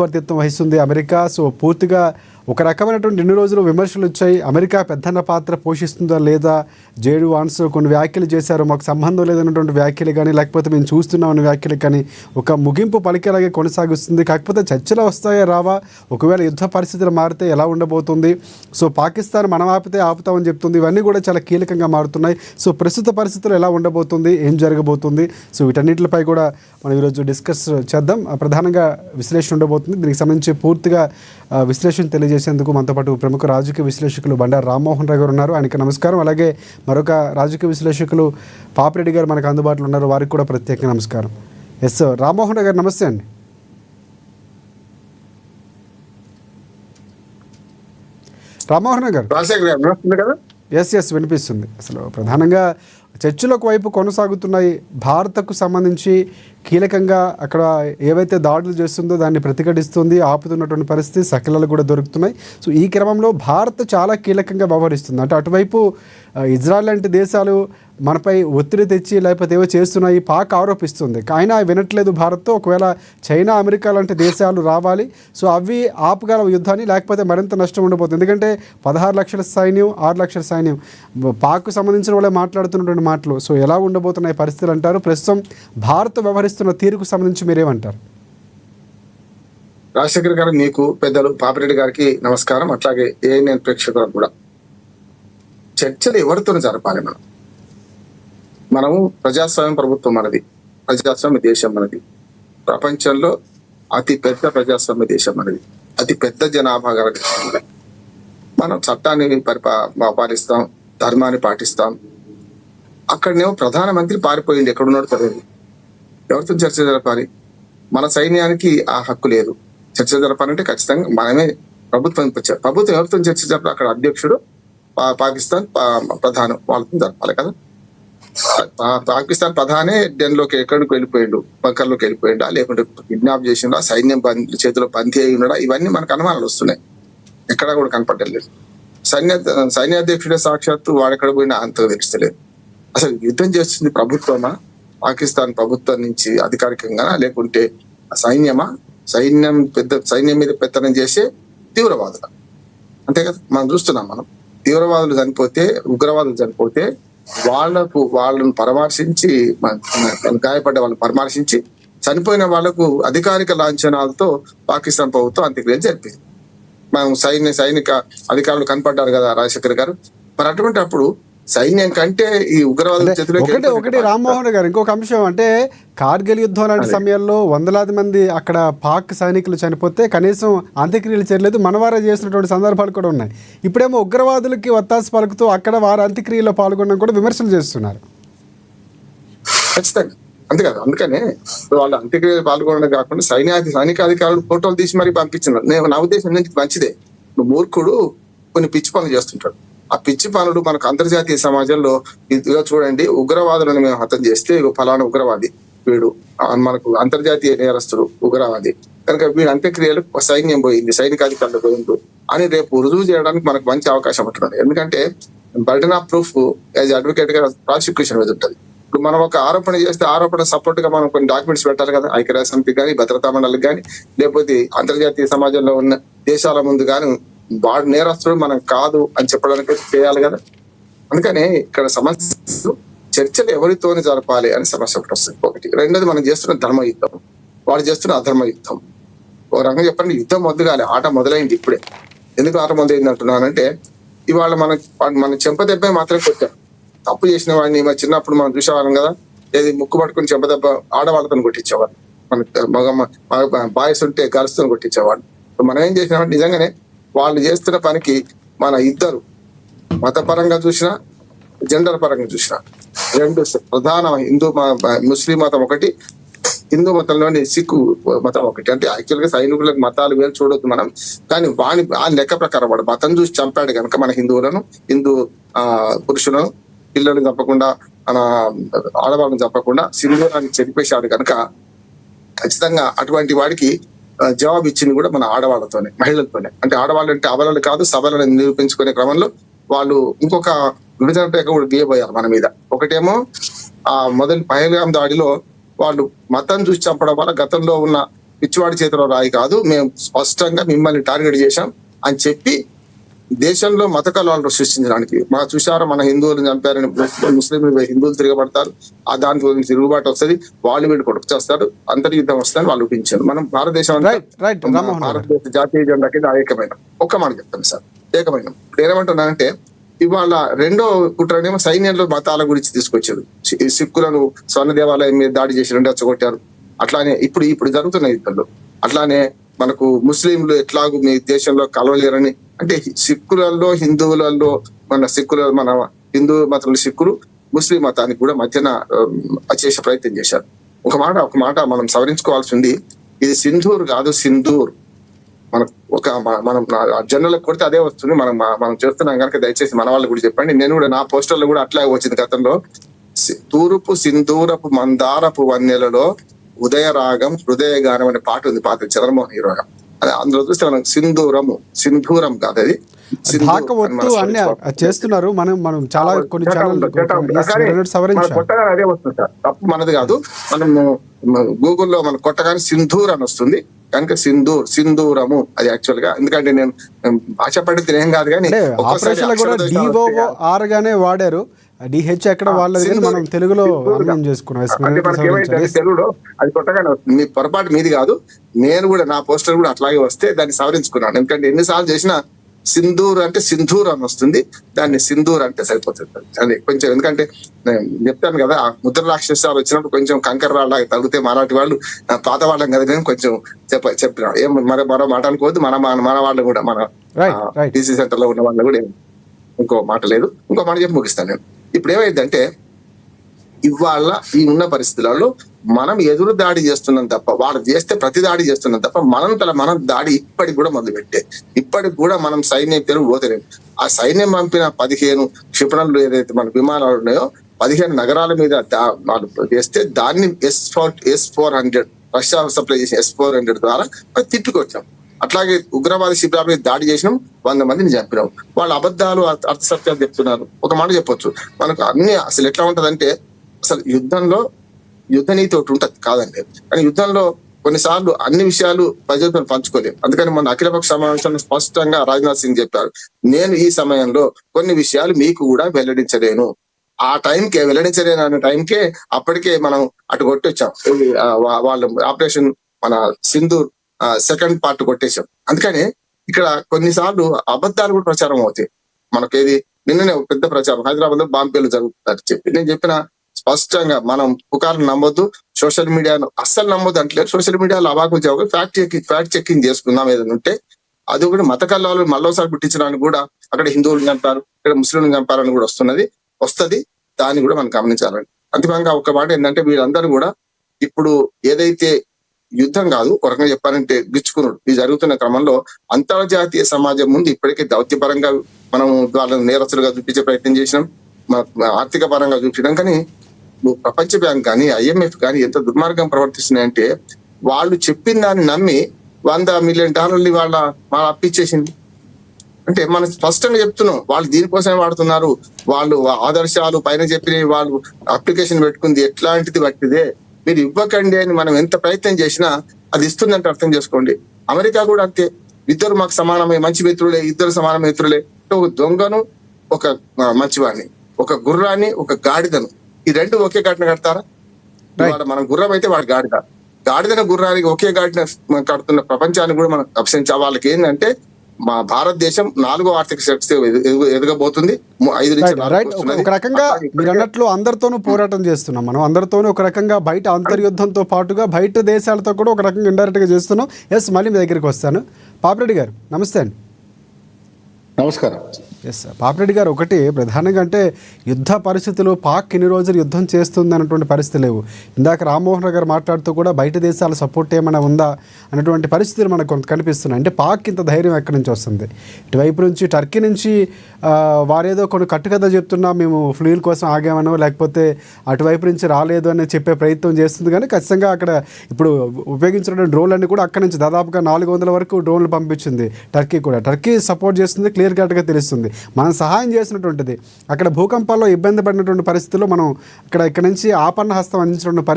వర్తిత్వం వహిస్తుంది America. So పూర్తిగా ఒక రకమైనటువంటి ఎన్ని రోజులు విమర్శలు వచ్చాయి. అమెరికా పెద్దన్న పాత్ర పోషిస్తుందా లేదా, జేడీ వాన్స్ కొన్ని వ్యాఖ్యలు చేశారు, మాకు సంబంధం లేదన్నటువంటి వ్యాఖ్యలు కానీ, లేకపోతే మేము చూస్తున్నామన్న వ్యాఖ్యలు కానీ ఒక ముగింపు పలికేలాగే కొనసాగిస్తుంది. కాకపోతే చర్చలు వస్తాయా రావా, ఒకవేళ యుద్ధ పరిస్థితులు మారితే ఎలా ఉండబోతుంది, సో పాకిస్తాన్ మనం ఆపితే ఆపుతామని చెప్తుంది, ఇవన్నీ కూడా చాలా కీలకంగా మారుతున్నాయి. సో ప్రస్తుత పరిస్థితులు ఎలా ఉండబోతుంది, ఏం జరగబోతుంది, సో వీటన్నిటిపై కూడా మనం ఈరోజు డిస్కస్ చేద్దాం. ప్రధానంగా విశ్లేషణ ఉండబోతుంది. దీనికి సంబంధించి పూర్తిగా విశ్లేషణ తెలియజేసేందుకు మనతో పాటు ప్రముఖ రాజకీయ విశ్లేషకులు బండారు రామ్మోహన్ రావు గారు ఉన్నారు, ఆయనకి నమస్కారం. అలాగే మరొక రాజకీయ విశ్లేషకులు పాపిరెడ్డి గారు మనకు అందుబాటులో ఉన్నారు, వారికి కూడా ప్రత్యేక నమస్కారం. ఎస్ రామ్మోహన్ రావు గారు నమస్తే అండి. రామ్మోహన్ రావు గారు ఎస్ వినిపిస్తుంది. అసలు ప్రధానంగా చర్చలకు వైపు కొనసాగుతున్నాయి. భారత్కు సంబంధించి కీలకంగా అక్కడ ఏవైతే దాడులు చేస్తుందో దాన్ని ప్రతిఘటిస్తుంది, ఆపుతున్నటువంటి పరిస్థితి సకలాలు కూడా దొరుకుతున్నాయి. సో ఈ క్రమంలో భారత్ చాలా కీలకంగా వ్యవహరిస్తుంది. అంటే అటువైపు ఇజ్రాయెల్ లాంటి దేశాలు మనపై ఒత్తిడి తెచ్చి లేకపోతే ఏవో చేస్తున్నాయి పాక్ ఆరోపిస్తుంది, అయినా వినట్లేదు భారత్తో. ఒకవేళ చైనా అమెరికా లాంటి దేశాలు రావాలి, సో అవి ఆపగల యుద్ధాన్ని, లేకపోతే మరింత నష్టం ఉండబోతుంది. ఎందుకంటే 16 లక్షల సైన్యం, 6 లక్షల సైన్యం, పాక్కు సంబంధించిన వాళ్ళే మాట్లాడుతున్నటువంటి మాటలు. సో ఎలా ఉండబోతున్నాయి పరిస్థితులు అంటారు? ప్రస్తుతం భారత్ వ్యవహరిస్తున్న తీరుకు సంబంధించి మీరేమంటారు? రాజశేఖర్ గారు, మీకు పెద్దలు పాపిరెడ్డి గారికి నమస్కారం. అట్లాగే ఏఎన్ఎన్ ప్రేక్షకులకు కూడా. చర్చలు ఎవరితో జరపాలి? మనము ప్రజాస్వామ్య ప్రభుత్వం మనది, ప్రజాస్వామ్య దేశం మనది, ప్రపంచంలో అతి పెద్ద ప్రజాస్వామ్య దేశం మనది, అతి పెద్ద జనాభా గల దేశం. మనం చట్టాన్ని పాటిస్తాం, ధర్మాన్ని పాటిస్తాం. అక్కడనేమో ప్రధానమంత్రి పారిపోయింది, ఎక్కడున్నాడు తెలియదు. ఎవరితో చర్చ జరపాలి? మన సైన్యానికి ఆ హక్కు లేదు. చర్చ జరపాలంటే ఖచ్చితంగా మనమే ప్రభుత్వం ఎవరితో చర్చ జరపాలి? అక్కడ అధ్యక్షుడు, పాకిస్తాన్ ప్రధాని, వాళ్ళతో జరపాలి కదా. పాకిస్తాన్ ప్రధానే డెన్లోకి ఎక్కడికి వెళ్ళిపోయిండు, బంకర్లోకి వెళ్ళిపోయిండా, లేకుంటే కిడ్నాప్ చేసిండా, సైన్యం చేతిలో బందీ అయి ఉన్నాడా, ఇవన్నీ మనకు అనుమానాలు వస్తున్నాయి. ఎక్కడా కూడా కనపడలేదు. సైన్యాధ్యక్షుడే సాక్షాత్తు వాడెక్కడ పోయినా అంతగా తెలుస్తలేదు. అసలు యుద్ధం చేస్తుంది ప్రభుత్వమా, పాకిస్తాన్ ప్రభుత్వం నుంచి అధికారికంగా, లేకుంటే సైన్యమా? సైన్యం మీద పెత్తనం చేసే తీవ్రవాదులు, అంతే కదా. మనం చూస్తున్నాం. మనం తీవ్రవాదులు చనిపోతే, ఉగ్రవాదులు చనిపోతే వాళ్ళని పరామర్శించి, గాయపడ్డ వాళ్ళని పరామర్శించి, చనిపోయిన వాళ్లకు అధికారిక లాంఛనాలతో పాకిస్తాన్ ప్రభుత్వం అంత్యక్రియలు జరిపింది. మనం సైనిక అధికారులు కనపడ్డారు కదా రాజశేఖర్ గారు. మరి అటువంటి అప్పుడు సైన్యం కంటే ఈ ఉగ్రవాదుల చేతిలో ఒకటి రామ్మోహన్ గారు, ఇంకొక అంశం అంటే కార్గిల్ యుద్ధం లాంటి సమయంలో వందలాది మంది అక్కడ పాక్ సైనికులు చనిపోతే కనీసం అంత్యక్రియలు చేయలేదు, మనవారే చేసినటువంటి సందర్భాలు కూడా ఉన్నాయి. ఇప్పుడేమో ఉగ్రవాదులకి వత్తాసు పలుకుతూ అక్కడ వారు అంత్యక్రియలో పాల్గొనడం కూడా విమర్శలు చేస్తున్నారు. ఖచ్చితంగా అంతే కదా. అందుకనే వాళ్ళు అంత్యక్రియలు పాల్గొనడం కాకుండా సైనిక అధికారులు ఫోటోలు తీసి మరీ పంపించినారు. నా ఉద్దేశం మంచిదే. మూర్ఖుడు కొన్ని పిచ్చి పనులు చేస్తుంటాడు. ఆ పిచ్చి పనులు మనకు అంతర్జాతీయ సమాజంలో ఇదిగా చూడండి, ఉగ్రవాదులను మేము హతం చేస్తే ఫలానా ఉగ్రవాది వీడు, మనకు అంతర్జాతీయ నేరస్తుడు ఉగ్రవాది కనుక వీడు అంత్యక్రియలు సైన్యం పోయింది, సైనికాధికారులు పోయింది అని రేపు రుజువు చేయడానికి మనకు మంచి అవకాశం ఉంటుంది. ఎందుకంటే burden of proof as advocate గా ప్రాసిక్యూషన్ మీద ఉంటుంది. ఇప్పుడు మనం ఒక ఆరోపణ చేస్తే ఆరోపణ సపోర్ట్ గా మనం కొన్ని డాక్యుమెంట్స్ పెట్టాలి కదా, ఐక్యరాజ్య సమితికి కానీ, భద్రతా మండలికి కానీ, లేకపోతే అంతర్జాతీయ సమాజంలో ఉన్న దేశాల ముందు కానీ వాడు నేరస్తుడు మనం కాదు అని చెప్పడానికి చేయాలి కదా. అందుకనే ఇక్కడ సమస్య చర్చలు ఎవరితోనే జరపాలి అని సమస్య ఒకటి వస్తుంది. ఒకటి. రెండోది, మనం చేస్తున్న ధర్మ యుద్ధం, వాడు చేస్తున్న అధర్మ యుద్ధం. ఒక రకంగా చెప్పండి, యుద్ధం మొదలుగాలి, ఆట మొదలైంది ఇప్పుడే. ఎందుకు ఆట మొదలైంది అంటున్నానంటే, ఇవాళ మన చెంపదెబ్బ మాత్రం కొట్టాం. తప్పు చేసిన వాడిని మన చిన్నప్పుడు మనం చూసేవాళ్ళం కదా, ఏది ముక్కు పట్టుకుని చెంపదెబ్బ ఆడవాళ్ళతో కొట్టించేవాడు, మన బాయ్స్ ఉంటే గర్ల్స్ తో కొట్టించేవాడు. మనం ఏం చేసినామంటే నిజంగానే వాళ్ళు చేస్తున్న పనికి మన ఇద్దరు మతపరంగా చూసినా, జెండర్ పరంగా చూసినా, రెండు ప్రధాన ముస్లిం మతం ఒకటి, హిందూ మతంలోని సిక్కు మతం ఒకటి. అంటే యాక్చువల్ గా సైనికులకు మతాలు వేరు చూడొద్దు మనం, కానీ ఆ లెక్క ప్రకారం వాడు మతం చూసి చంపాడు కనుక మన హిందూ పురుషులను, పిల్లల్ని చంపకుండా, మన ఆడవాళ్ళని చంపకుండా సింధూరాన్ని చెరిపేశాడు కనుక ఖచ్చితంగా అటువంటి వాడికి జవాబు ఇచ్చింది కూడా మన ఆడవాళ్ళతోనే, మహిళలతోనే. అంటే ఆడవాళ్ళు అంటే అబలలు కాదు, సబలను నిరూపించుకునే క్రమంలో వాళ్ళు ఇంకొక విభజన రేఖ కూడా గీయబోయారు మన మీద. ఒకటేమో ఆ మొదటి పహల్గాం దాడిలో వాళ్ళు మతం చూసి చంపడం వల్ల గతంలో ఉన్న పిచ్చివాడి చేతిలో రాయి కాదు, మేము స్పష్టంగా మిమ్మల్ని టార్గెట్ చేశాం అని చెప్పి దేశంలో మత కలహాలు సృష్టించడానికి చూసారా, మన హిందువులను చంపారని ముస్లింలు హిందువులు తిరగబడతారు, ఆ దాని గురించి తిరుగుబాటు వస్తుంది, వాళ్ళు వీళ్ళు కొడుకు చేస్తారు, అంతర్యుద్ధం వస్తుందని వాళ్ళు ఊహించారు. మనం భారతదేశం అంతా భారతదేశ జాతీయ జెండా కింద ఏకమైన ఒక్క మాట చెప్తాను సార్, ఏకమైన. ఏమంటున్నానంటే ఇవాళ రెండో కుట్రనేమో సైన్యంలో మతాల గురించి తీసుకొచ్చారు. సిక్కులను స్వర్ణ దేవాలయం మీద దాడి చేసి రెచ్చగొట్టారు. అట్లానే ఇప్పుడు జరుగుతున్న యుద్ధంలో అట్లానే మనకు ముస్లింలు ఎట్లాగూ మీ దేశంలో కలవలేరని, అంటే సిక్కులలో హిందువులలో మన హిందూ మతంలో సిక్కులు ముస్లిం మతానికి కూడా మధ్యన చేసే ప్రయత్నం చేశారు. ఒక మాట మనం సవరించుకోవాల్సి ఉంది. ఇది సింధూర్ కాదు, సింధూర్. మనం జనరల్ కొడితే అదే వస్తుంది. మనం చేస్తున్నాం కనుక దయచేసి మన వాళ్ళు కూడా చెప్పండి. నేను కూడా నా పోస్టర్లో కూడా అట్లాగే వచ్చింది గతంలో. తూర్పు సింధూరపు మందారపు వన్నెలలో ఉదయరాగం హృదయగానం అనే పాట ఉంది, పాత చంద్రమోహన్ హీరోగా. అది అందులో చూస్తే మనం సింధూరం కాదు, అది చేస్తున్నారు. మనం చాలా కొన్ని కొట్టగా అదే వస్తుంది సార్, తప్పు మనది కాదు. మనం గూగుల్లో మనం కొట్టగానే సింధూర్ అని వస్తుంది కనుక సింధూరము అది యాక్చువల్ గా. ఎందుకంటే నేను భాష పండితులు ఏం కాదు కానీ గానే వాడారు, డిహెచ్ ఎక్కడ వాళ్ళది మనం తెలుగులో అర్థం చేసుకున్నాం. తెలుగులో అది కొట్టగానే వస్తుంది. మీ పొరపాటు మీది కాదు, నేను కూడా నా పోస్టర్ కూడా అట్లాగే వస్తే దాన్ని సవరించుకున్నాను. ఎందుకంటే ఎన్నిసార్లు చేసినా సింధూర్ అంటే సింధూర్ అని వస్తుంది, దాన్ని సింధూర్ అంటే సరిపోతుంది. అది కొంచెం ఎందుకంటే నేను చెప్తాను కదా, ముద్ర రాక్షసాలు వచ్చినప్పుడు కొంచెం కంకర రాళ్ళ తగిలితే మరాఠీ వాళ్ళు పాత వాళ్ళం కదా, నేను కొంచెం చెప్పిన ఏం మరో మాట అనుకోవద్దు. మన వాళ్ళు కూడా మన టీసీ సెంటర్ లో ఉన్న వాళ్ళు కూడా ఇంకో మాట లేదు, ఇంకో మాట చెప్పి ముగిస్తాను నేను. ఇప్పుడు ఏమైందంటే ఇవాళ ఈ ఉన్న పరిస్థితులలో మనం ఎదురు దాడి చేస్తున్నాం తప్ప, వాడు చేస్తే ప్రతి దాడి చేస్తున్నాం తప్ప మనం దాడి ఇప్పటికి కూడా మొదలుపెట్టే, ఇప్పటికి కూడా మనం సైన్యం తెలుగు పోతలేము. ఆ సైన్యం పంపిన 15 క్షిపణులు ఏదైతే మన విమానాలు ఉన్నాయో 15 నగరాల మీద వాళ్ళు చేస్తే దాన్ని S-400 రష్యా సప్లై చేసిన S-400 ద్వారా తిట్టుకొచ్చాం. అట్లాగే ఉగ్రవాద శిబిరాల మీద దాడి చేసినాం, 100 మందిని చంపినాం. వాళ్ళు అబద్ధాలు అర్థసత్యాలు చెప్తున్నారు. ఒక మాట చెప్పొచ్చు, మనకు అన్ని అసలు ఎట్లా ఉంటదంటే, అసలు యుద్ధంలో యుద్ధ నీతి ఒకటి ఉంటుంది కాదండి, కానీ యుద్ధంలో కొన్నిసార్లు అన్ని విషయాలు ప్రజలతో పంచుకోలేము. అందుకని మన అఖిలపక్ష సమావేశంలో స్పష్టంగా రాజ్నాథ్ సింగ్ చెప్పారు, నేను ఈ సమయంలో కొన్ని విషయాలు మీకు కూడా వెల్లడించలేను. ఆ టైంకే వెల్లడించలేను అనే టైంకే అప్పటికే మనం అటు కొట్టొచ్చాం. వాళ్ళు ఆపరేషన్ మన సింధూర్ సెకండ్ పార్ట్ కొట్టేశాం. అందుకని ఇక్కడ కొన్నిసార్లు అబద్ధాలు కూడా ప్రచారం అవుతాయి. మనకేది నిన్ననే పెద్ద ప్రచారం హైదరాబాద్ లో బాంబేలు జరుగుతుందని చెప్పి నేను చెప్పిన స్పష్టంగా మనం పుకార్లు నమ్మొద్దు, సోషల్ మీడియాను అస్సలు నమ్మొద్దు అంటలేదు. సోషల్ మీడియాలో అవాకులు జవాబు ఫ్యాక్ట్ చెకింగ్ చేసుకుందాం ఏదైనా ఉంటే. అది కూడా మత కల్లాలు మళ్ళోసారి పుట్టించడానికి కూడా అక్కడ హిందువులు చంపారు, ఇక్కడ ముస్లింలు చంపారని కూడా వస్తుంది. దాన్ని కూడా మనం గమనించాలండి. అంతిమంగా ఒక మాట ఏంటంటే, వీళ్ళందరూ కూడా ఇప్పుడు ఏదైతే యుద్ధం కాదు, ఒక రకంగా చెప్పాలంటే గిచ్చుకున్నాడు ఇది జరుగుతున్న క్రమంలో అంతర్జాతీయ సమాజం ముందు ఇప్పటికే దౌత్యపరంగా మనం వాళ్ళని నేరస్తులుగా చూపించే ప్రయత్నం చేసినాం, ఆర్థిక పరంగా చూపించడం. కానీ ప్రపంచ బ్యాంక్ కానీ IMF కానీ ఎంత దుర్మార్గం ప్రవర్తిస్తున్నాయంటే, వాళ్ళు చెప్పిన దాన్ని నమ్మి $100 మిలియన్ వాళ్ళ అప్పిచ్చేసింది. అంటే మనం స్పష్టంగా చెప్తున్నాం, వాళ్ళు దీనికోసమే వాడుతున్నారు, వాళ్ళు ఆదర్శాలు పైన చెప్పిన వాళ్ళు అప్లికేషన్ పెట్టుకుంది ఎట్లాంటిది బట్టిదే, మీరు ఇవ్వకండి అని మనం ఎంత ప్రయత్నం చేసినా అది ఇస్తుందంటే అర్థం చేసుకోండి. అమెరికా కూడా అంతే, ఇద్దరు మాకు సమానమే మంచి మిత్రులే, ఇద్దరు సమాన మిత్రులే. ఒక దొంగను ఒక మంచివాడిని, ఒక గుర్రాన్ని ఒక గాడిదను, ఈ రెండు ఒకే ఘటన కడతారా? మనం గుర్రం అయితే వాడు గాడిదన గుర్రానికి ఒకే ఘటన కడుతున్న ప్రపంచాన్ని కూడా మనం అభిశంచాలి. వాళ్ళకి ఏంటంటే మా భారతదేశం 4వ ఆర్థిక శక్తి ఎదగబోతుంది. 5 నుంచి 4 ఒక రకంగా మీరు అన్నట్లు అందరితోనూ పోరాటం చేస్తున్నాం మనం, అందరితోనూ ఒక రకంగా బయట అంతర్యుద్ధంతో పాటుగా బయట దేశాలతో కూడా ఒక రకంగా ఇండైరెక్ట్ గా చేస్తున్నాం. మళ్ళీ మీ దగ్గరికి వస్తాను. పాపిరెడ్డి గారు నమస్తే అండి. నమస్కారం. పాపిరెడ్డి గారు, ఒకటి ప్రధానంగా అంటే యుద్ధ పరిస్థితులు పాక్ ఇన్ని రోజులు యుద్ధం చేస్తుంది అన్నటువంటి పరిస్థితి లేవు. ఇందాక రామ్మోహన్ రావు గారు మాట్లాడుతూ కూడా బయట దేశాల సపోర్ట్ ఏమైనా ఉందా అన్నటువంటి పరిస్థితులు మనకు కొంత కనిపిస్తున్నాయి. అంటే పాక్ ఇంత ధైర్యం ఎక్కడి నుంచి వస్తుంది? ఇటువైపు నుంచి టర్కీ నుంచి వారేదో కొన్ని కట్టుకథ చెప్తున్నా, మేము ఫ్లూయిల్ కోసం ఆగామనో లేకపోతే అటువైపు నుంచి రాలేదు అని చెప్పే ప్రయత్నం చేస్తుంది. కానీ ఖచ్చితంగా అక్కడ ఇప్పుడు ఉపయోగించిన డ్రోన్లన్నీ కూడా అక్కడి నుంచి దాదాపుగా 400 వరకు డ్రోన్లు పంపించింది టర్కీ కూడా. టర్కీ సపోర్ట్ చేస్తుంది, క్లియర్ కట్గా తెలుస్తుంది. మనం సహాయం చేసినటువంటిది, అక్కడ భూకంపాల్లో ఇబ్బంది పడినటువంటి పరిస్థితుల్లో మనం ఇక్కడ నుంచి ఆపన్న హస్తం అందించినటువంటి